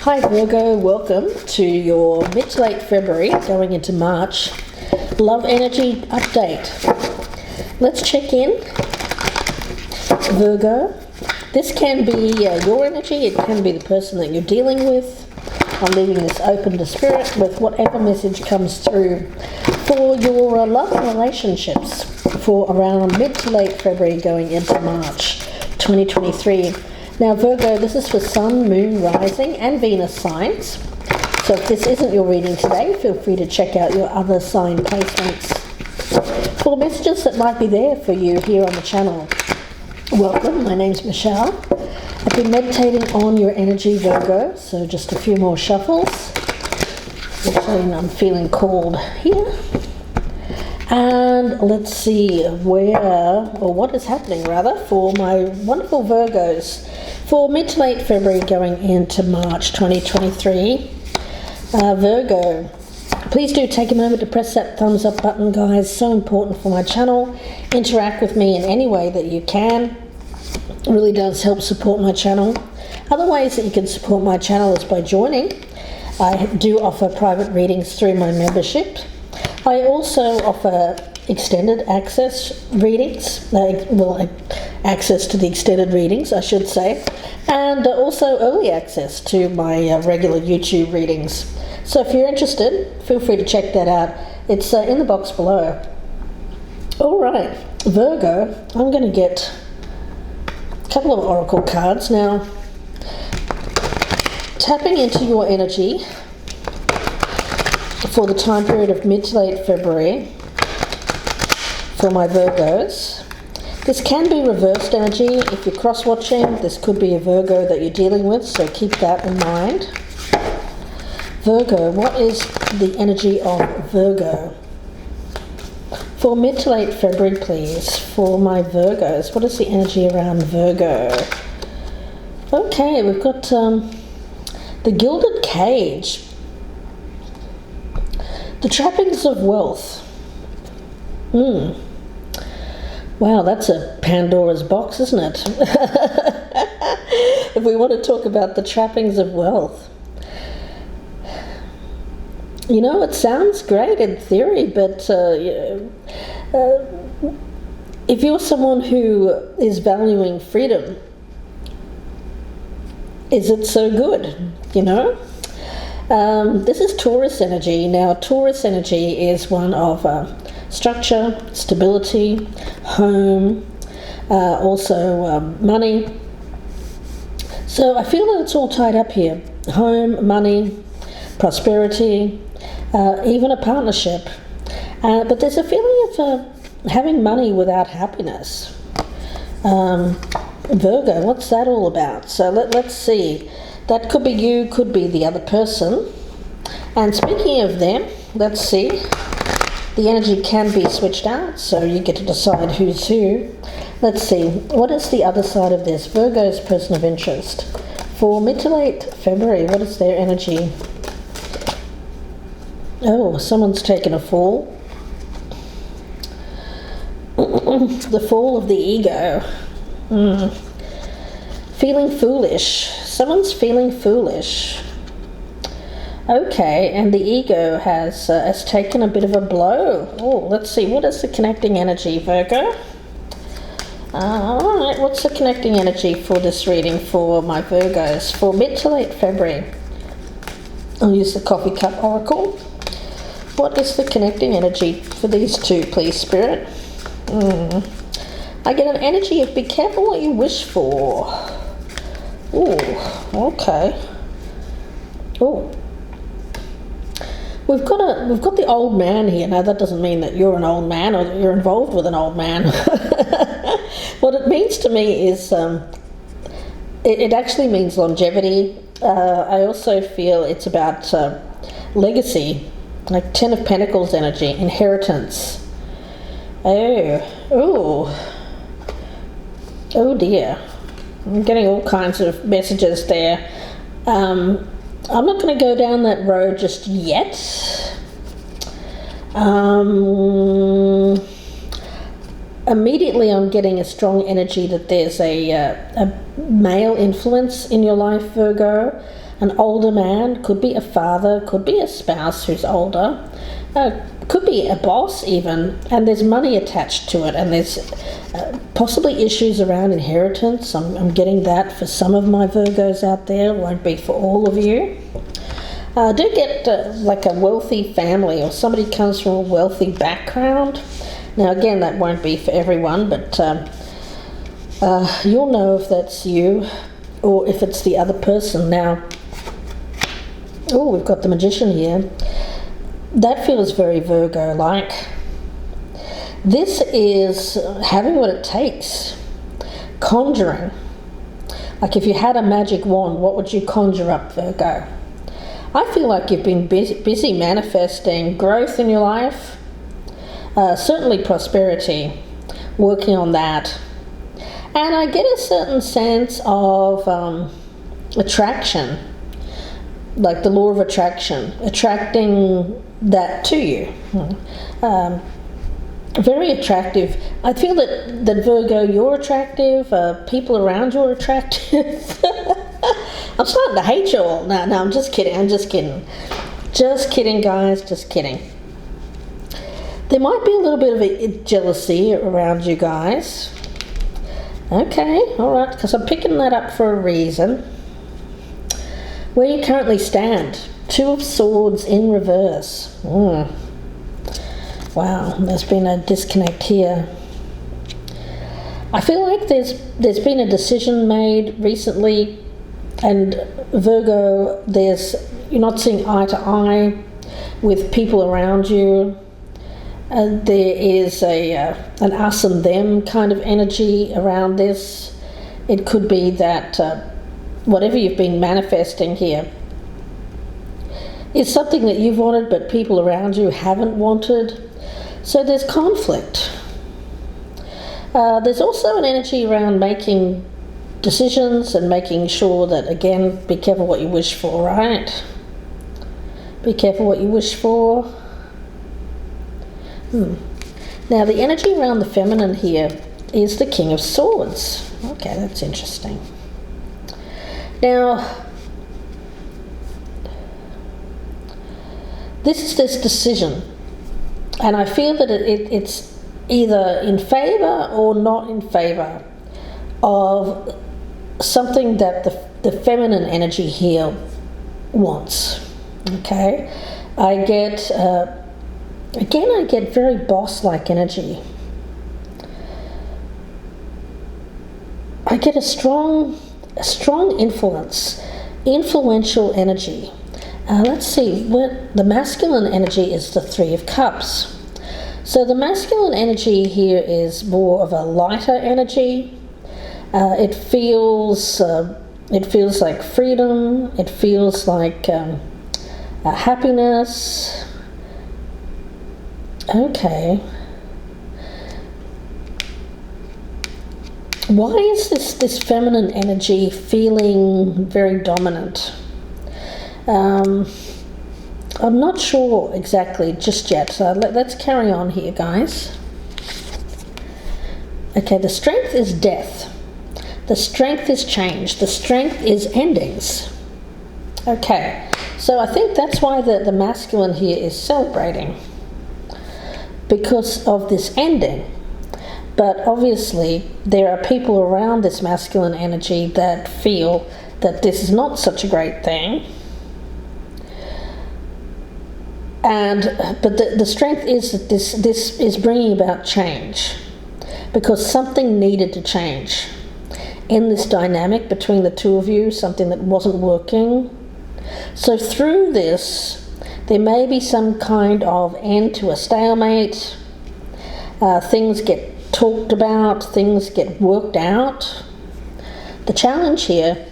Hi Virgo, welcome to your mid to late February going into March love energy update. Let's check in. Virgo, this can be your energy, it can be the person that you're dealing with. I'm leaving this open to spirit with whatever message comes through for your love relationships for around mid to late February going into March 2023. Now Virgo, this is for Sun, Moon, Rising and Venus signs. So if this isn't your reading today, feel free to check out your other sign placements for messages that might be there for you here on the channel. Welcome, my name's Michelle. I've been meditating on your energy, Virgo, so just a few more shuffles. I'm feeling called here. And let's see what is happening rather for my wonderful Virgos for mid to late February going into March 2023. Virgo, please do take a moment to press that thumbs up button, guys. So important for my channel. Interact with me in any way that you can. It really does help support my channel. Other ways that you can support my channel is by joining. I do offer private readings through my membership. I also offer extended access readings, access to the extended readings, I should say, and also early access to my regular YouTube readings. So if you're interested, feel free to check that out. It's in the box below. All right, Virgo, I'm going to get a couple of oracle cards now. Tapping into your energy for the time period of mid to late February for my Virgos. This can be reversed energy. If you're cross-watching, this could be a Virgo that you're dealing with, so keep that in mind. Virgo, what is the energy of Virgo? For mid to late February, please, for my Virgos, what is the energy around Virgo? Okay, we've got the Gilded Cage. The trappings of wealth. Wow, that's a Pandora's box, isn't it? If we want to talk about the trappings of wealth. You know, it sounds great in theory, but if you're someone who is valuing freedom, is it so good, you know? This is Taurus energy. Now, Taurus energy is one of structure, stability, home, also money. So I feel that it's all tied up here. Home, money, prosperity, even a partnership. But there's a feeling of having money without happiness. Virgo, what's that all about? So let's see. That could be you, could be the other person. And speaking of them, let's see. The energy can be switched out, so you get to decide who's who. Let's see. What is the other side of this? Virgo's person of interest. For mid to late February, what is their energy? Oh, someone's taken a fall. The fall of the ego. Feeling foolish. Someone's feeling foolish. Okay, and the ego has taken a bit of a blow. Oh, let's see. What is the connecting energy, Virgo? All right, what's the connecting energy for this reading for my Virgos for mid to late February? I'll use the coffee cup oracle. What is the connecting energy for these two, please, Spirit? I get an energy of be careful what you wish for. Oh, okay. Oh, we've got the old man here. Now that doesn't mean that you're an old man or that you're involved with an old man. What it means to me is it actually means longevity. I also feel it's about legacy, like Ten of Pentacles energy, inheritance. Oh dear. I'm getting all kinds of messages there. I'm not going to go down that road just yet. Immediately I'm getting a strong energy that there's a male influence in your life, Virgo. an older man, could be a father, could be a spouse who's older, could be a boss even, and there's money attached to it, and there's possibly issues around inheritance. I'm getting that for some of my Virgos out there, won't be for all of you. I do get like a wealthy family, or somebody comes from a wealthy background. Now again, that won't be for everyone, but you'll know if that's you or if it's the other person. Now, oh, we've got the Magician here. That feels very Virgo-like. This is having what it takes. Conjuring. Like if you had a magic wand, what would you conjure up, Virgo? I feel like you've been busy manifesting growth in your life. Certainly prosperity. Working on that. And I get a certain sense of attraction. Like the law of attraction. Attracting that to you. Very attractive. I feel that Virgo, you're attractive. People around you are attractive. I'm starting to hate you all. No, I'm just kidding. Just kidding, guys. Just kidding. There might be a little bit of a jealousy around you guys. Okay, all right, because I'm picking that up for a reason. Where you currently stand. 2 of Swords in reverse. Wow, there's been a disconnect here. I feel like there's been a decision made recently, and Virgo, you're not seeing eye to eye with people around you. There is an us and them kind of energy around this. It could be that whatever you've been manifesting here is something that you've wanted but people around you haven't wanted. So there's conflict. There's also an energy around making decisions and making sure that, again, be careful what you wish for, right? Be careful what you wish for. Now the energy around the feminine here is the King of Swords. Okay, that's interesting. Now, this is this decision, and I feel that it's either in favour or not in favour of something that the feminine energy here wants. Okay, I get very boss-like energy. I get a strong influential energy. Let's see, the masculine energy is the 3 of Cups. So the masculine energy here is more of a lighter energy. It feels like freedom. It feels like happiness. Okay. Why is this feminine energy feeling very dominant? I'm not sure exactly just yet, so let's carry on here, guys. Okay, the strength is death. The strength is change. The strength is endings. Okay, so I think that's why the masculine here is celebrating, because of this ending. But obviously there are people around this masculine energy that feel that this is not such a great thing. But the strength is that this is bringing about change, because something needed to change in this dynamic between the two of you, something that wasn't working. So through this, there may be some kind of end to a stalemate. Things get talked about, things get worked out. The challenge here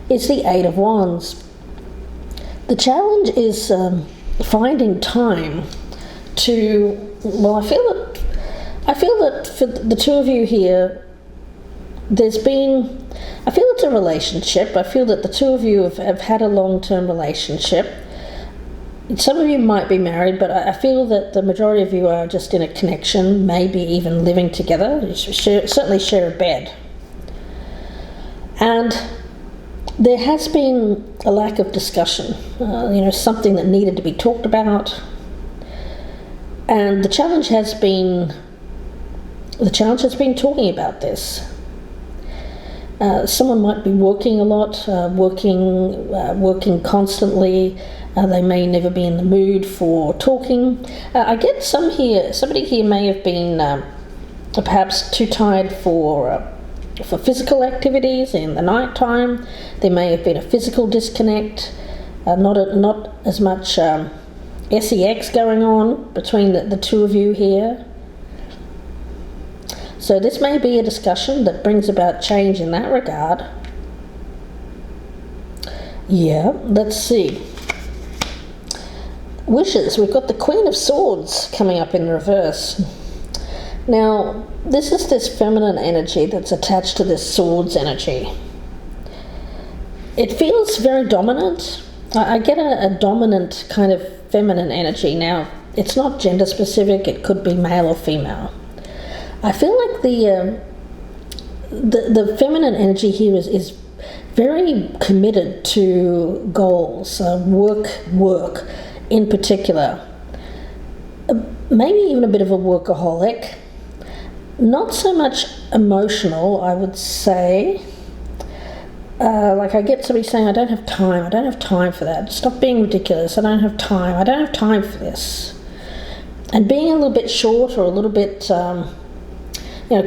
is the 8 of Wands. The challenge is finding time to, well, I feel that for the two of you here, I feel it's a relationship. I feel that the two of you have had a long-term relationship. Some of you might be married, but I feel that the majority of you are just in a connection, maybe even living together. You certainly share a bed. And there has been a lack of discussion, something that needed to be talked about. And the challenge has been talking about this. Someone might be working a lot, working constantly. They may never be in the mood for talking. I get somebody here may have been perhaps too tired for physical activities in the night time. There may have been a physical disconnect, not as much sex going on between the two of you here. So this may be a discussion that brings about change in that regard. Yeah, let's see. Wishes, we've got the Queen of Swords coming up in reverse. Now, this is this feminine energy that's attached to this Swords energy. It feels very dominant. I get a dominant kind of feminine energy. Now, it's not gender specific, it could be male or female. I feel like the feminine energy here is very committed to goals, work in particular. Maybe even a bit of a workaholic. Not so much emotional, I would say. Like I get somebody saying, I don't have time for that. Stop being ridiculous, I don't have time for this. And being a little bit short or a little bit,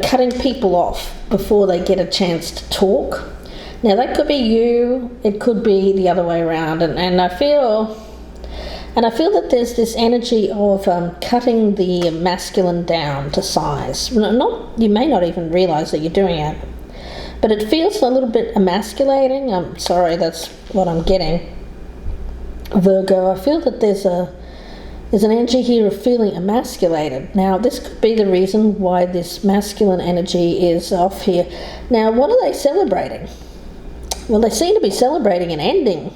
cutting people off before they get a chance to talk. Now that could be you, it could be the other way around, and I feel that there's this energy of cutting the masculine down to size. You may not even realise that you're doing it, but it feels a little bit emasculating. I'm sorry, that's what I'm getting. Virgo, I feel that there's an energy here of feeling emasculated. Now, this could be the reason why this masculine energy is off here. Now, what are they celebrating? Well, they seem to be celebrating an ending.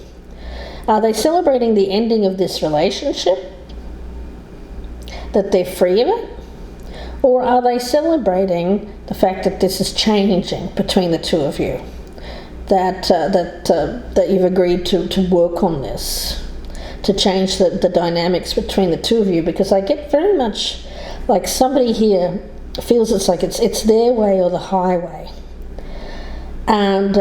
Are they celebrating the ending of this relationship? That they're free of it? Or are they celebrating the fact that this is changing between the two of you? That you've agreed to work on this, to change the dynamics between the two of you? Because I get very much like somebody here feels it's like it's their way or the highway. And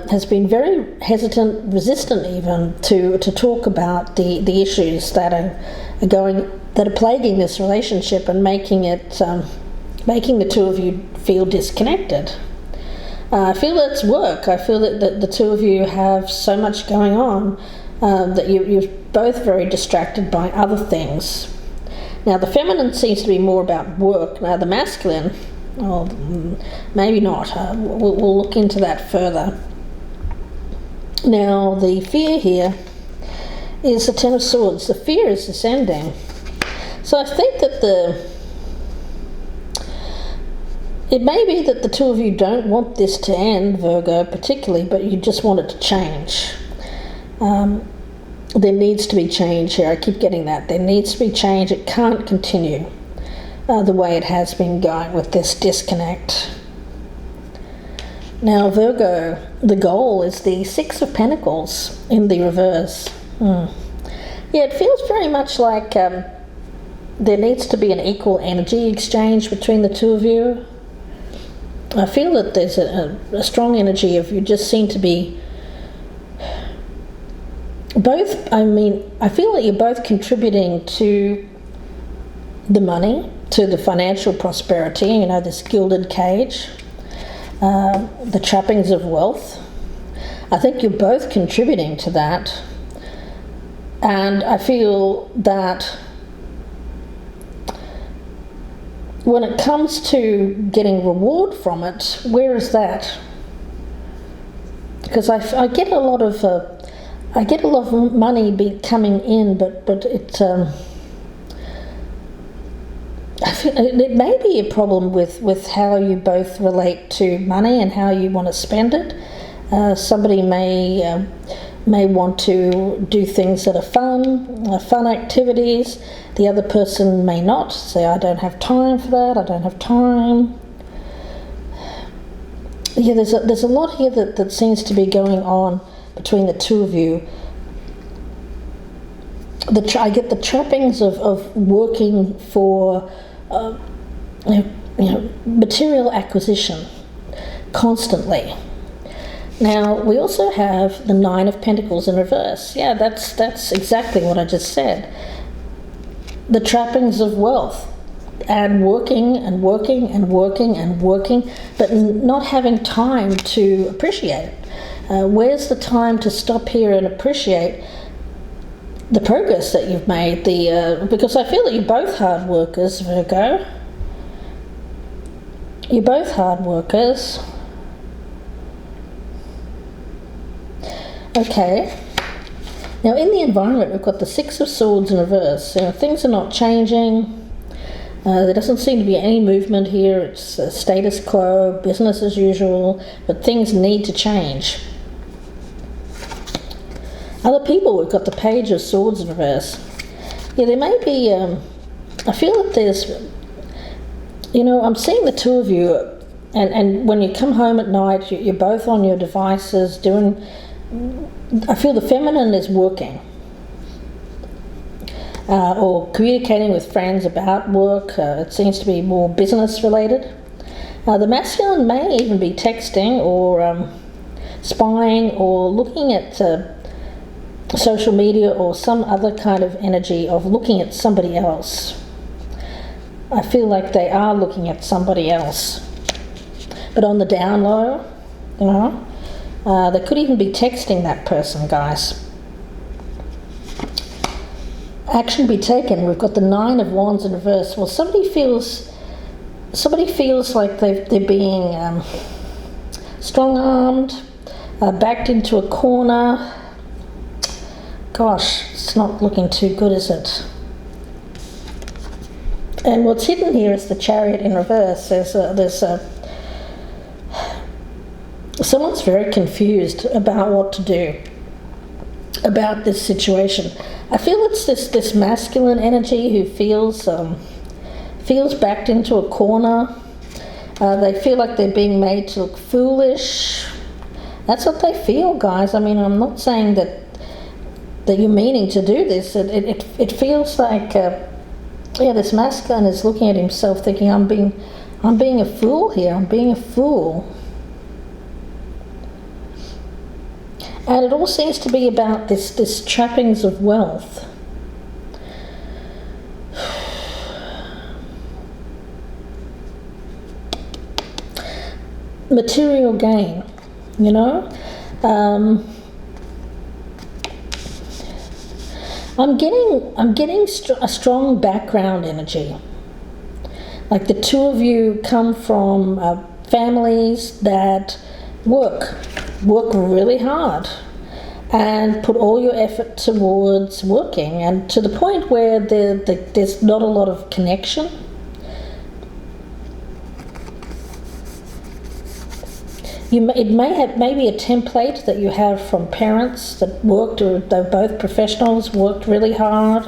has been very hesitant, resistant even, to talk about the issues that are plaguing this relationship and making the two of you feel disconnected. I feel that it's work. I feel that the two of you have so much going on that you're both very distracted by other things. Now, the feminine seems to be more about work. Now, the masculine, well, maybe not. We'll look into that further. Now, the fear here is the Ten of Swords. The fear is this ending. So I think that it may be that the two of you don't want this to end, Virgo particularly, but you just want it to change. There needs to be change here. I keep getting that. There needs to be change. It can't continue the way it has been going with this disconnect. Now, Virgo, the goal is the Six of Pentacles in the reverse. Yeah, it feels very much like there needs to be an equal energy exchange between the two of you. I feel that there's a strong energy of you just seem to be both. I feel that you're both contributing to the money, to the financial prosperity, this gilded cage, the trappings of wealth. I think you're both contributing to that. And I feel that when it comes to getting reward from it, where is that? Because I get a lot of money coming in, but it I feel it may be a problem with how you both relate to money and how you want to spend it. Somebody may want to do things that are fun activities. The other person may not, say, I don't have time for that, I don't have time. Yeah, there's a lot here that seems to be going on between the two of you. I get the trappings of working for material acquisition constantly. Now, we also have the Nine of Pentacles in reverse. Yeah, that's exactly what I just said. The trappings of wealth, and working and working and working and working, but not having time to appreciate it. Where's the time to stop here and appreciate the progress that you've made? Because I feel that you're both hard workers, Virgo. You're both hard workers. Okay. Now, in the environment, we've got the Six of Swords in reverse. Things are not changing. There doesn't seem to be any movement here. It's status quo, business as usual, but things need to change. Other people, we've got the Page of Swords in reverse. Yeah, there may be, I feel that there's, I'm seeing the two of you, and when you come home at night, you're both on your devices doing, I feel the feminine is working. Or communicating with friends about work. It seems to be more business related. The masculine may even be texting or spying or looking at social media or some other kind of energy of looking at somebody else. I feel like they are looking at somebody else. But on the down low, they could even be texting that person, guys. Action be taken. We've got the Nine of Wands in reverse. Well, somebody feels like they're being strong-armed, backed into a corner. Gosh, it's not looking too good, is it? And what's hidden here is the Chariot in reverse. Someone's very confused about what to do about this situation. I feel it's this masculine energy who feels backed into a corner. They feel like they're being made to look foolish. That's what they feel, guys. I mean, I'm not saying that you're meaning to do this. It feels like this masculine is looking at himself, thinking, I'm being a fool here. I'm being a fool. And it all seems to be about this trappings of wealth. Material gain, I'm getting a strong background energy. Like the two of you come from families that work really hard and put all your effort towards working, and to the point where there's not a lot of connection. It may be a template that you have from parents that worked, or they're both professionals, worked really hard,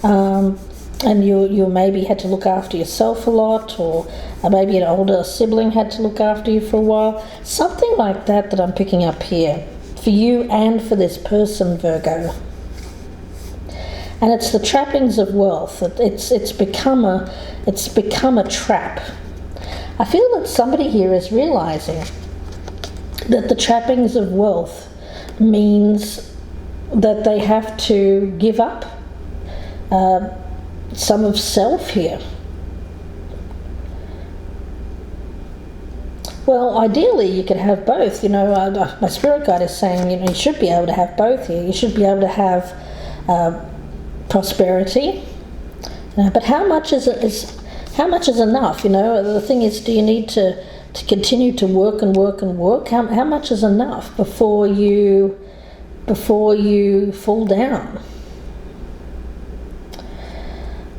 and you maybe had to look after yourself a lot, or maybe an older sibling had to look after you for a while. Something like that I'm picking up here for you and for this person, Virgo. And it's the trappings of wealth. It's become a trap. I feel that somebody here is realizing that the trappings of wealth means that they have to give up some of self here. Well, ideally you could have both. My spirit guide is saying you should be able to have both here. You should be able to have prosperity, but how much is enough? The thing is, do you need to continue to work and work and work? How much is enough before you fall down?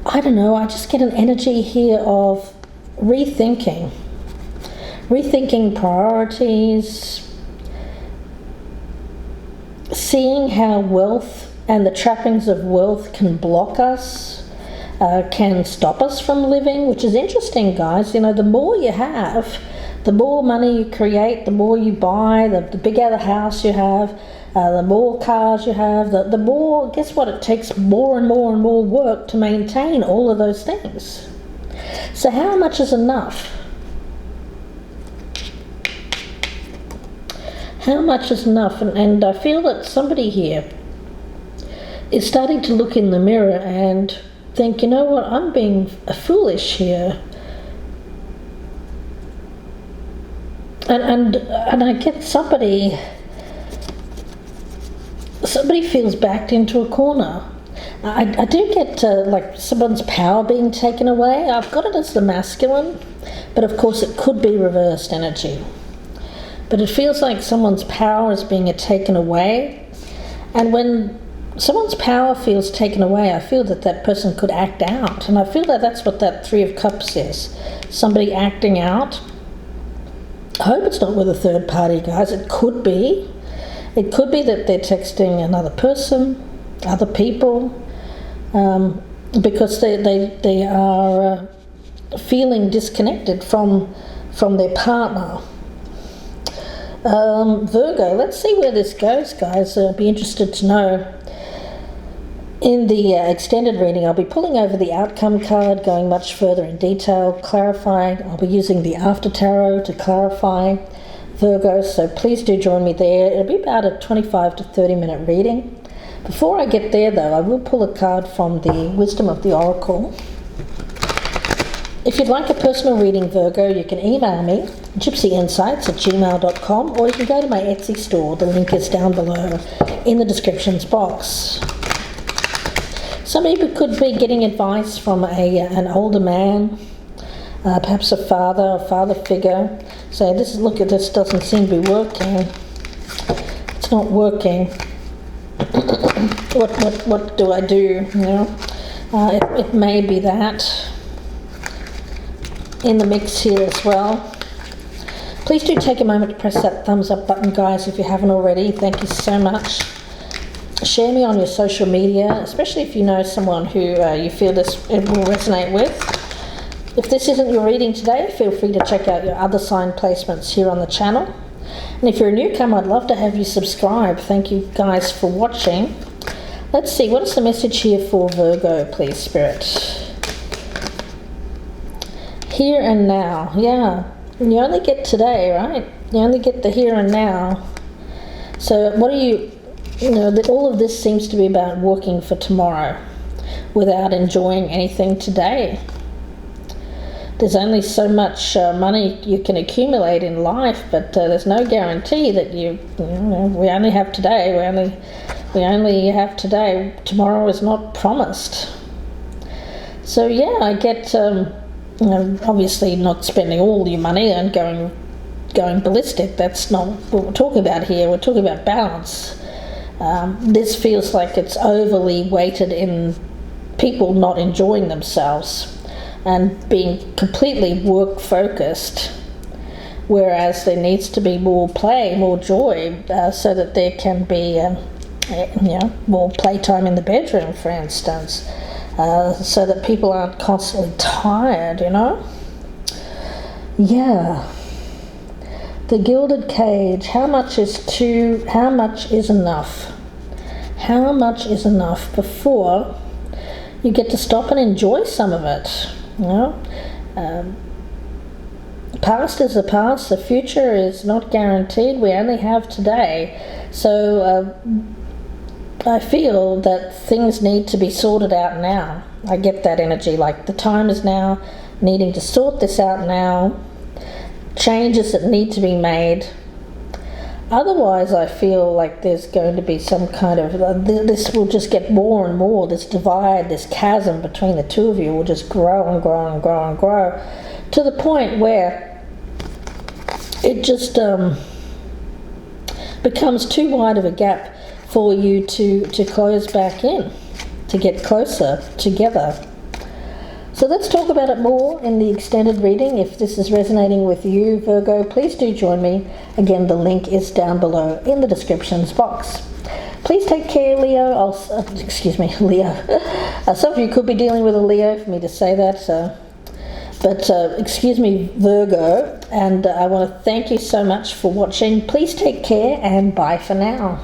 I don't know. I just get an energy here of rethinking priorities, seeing how wealth and the trappings of wealth can block us, can stop us from living, which is interesting, guys. The more you have, the more money you create, the more you buy, the bigger the house you have, The more cars you have, the more, guess what, it takes more and more and more work to maintain all of those things. So how much is enough? How much is enough? And I feel that somebody here is starting to look in the mirror and think, you know what, I'm being foolish here. And I get somebody feels backed into a corner. I do get like someone's power being taken away. I've got it as the masculine, but of course it could be reversed energy. But it feels like someone's power is being taken away. And when someone's power feels taken away, I feel that that person could act out. And I feel that that's what that Three of Cups is. Somebody acting out. I hope it's not with a third party, guys. It could be. It could be that they're texting another person, other people, because they are feeling disconnected from their partner. Virgo, let's see where this goes, guys. I'll be interested to know. In the extended reading, I'll be pulling over the outcome card, going much further in detail, clarifying. I'll be using the after tarot to clarify Virgo, so please do join me there. It'll be about a 25 to 30 minute reading. Before I get there, though, I will pull a card from the Wisdom of the Oracle. If you'd like a personal reading, Virgo, you can email me, gypsyinsights@gmail.com, or you can go to my Etsy store. The link is down below in the descriptions box. Some people could be getting advice from an older man, perhaps a father figure. Say, look at this, doesn't seem to be working. It's not working. What do I do? You know, it may be that in the mix here as well. Please do take a moment to press that thumbs up button, guys, if you haven't already. Thank you so much. Share me on your social media, especially if you know someone who you feel this will resonate with. If this isn't your reading today, feel free to check out your other sign placements here on the channel. And if you're a newcomer, I'd love to have you subscribe. Thank you guys for watching. Let's see, what is the message here for Virgo, please, Spirit? Here and now. Yeah, you only get today, right? You only get the here and now. So what are you... You know, all of this seems to be about working for tomorrow without enjoying anything today. There's only so much money you can accumulate in life, but there's no guarantee that you know, we only have today. We only have today. Tomorrow is not promised. So yeah, I get you know, obviously not spending all your money and going ballistic. That's not what we're talking about here. We're talking about balance. This feels like it's overly weighted in people not enjoying themselves and being completely work focused, whereas there needs to be more play, more joy, so that there can be you know, more playtime in the bedroom, for instance, so that people aren't constantly tired, you know. Yeah. The Gilded Cage. How much is enough? How much is enough before you get to stop and enjoy some of it? You know, past is the past. The future is not guaranteed. We only have today. So I feel that things need to be sorted out now. I get that energy. Like the time is now. Needing to sort this out now. Changes that need to be made. Otherwise, I feel like there's going to be some kind of... this will just get more and more. This divide, this chasm between the two of you will just grow and grow and grow and grow to the point where it just becomes too wide of a gap for you to close back in, to get closer together. So let's talk about it more in the extended reading. If this is resonating with you, Virgo, please do join me. Again, the link is down below in the descriptions box. Please take care, Leo. Excuse me, Leo. Some of you could be dealing with a Leo, for me to say that. But excuse me, Virgo. And I want to thank you so much for watching. Please take care and bye for now.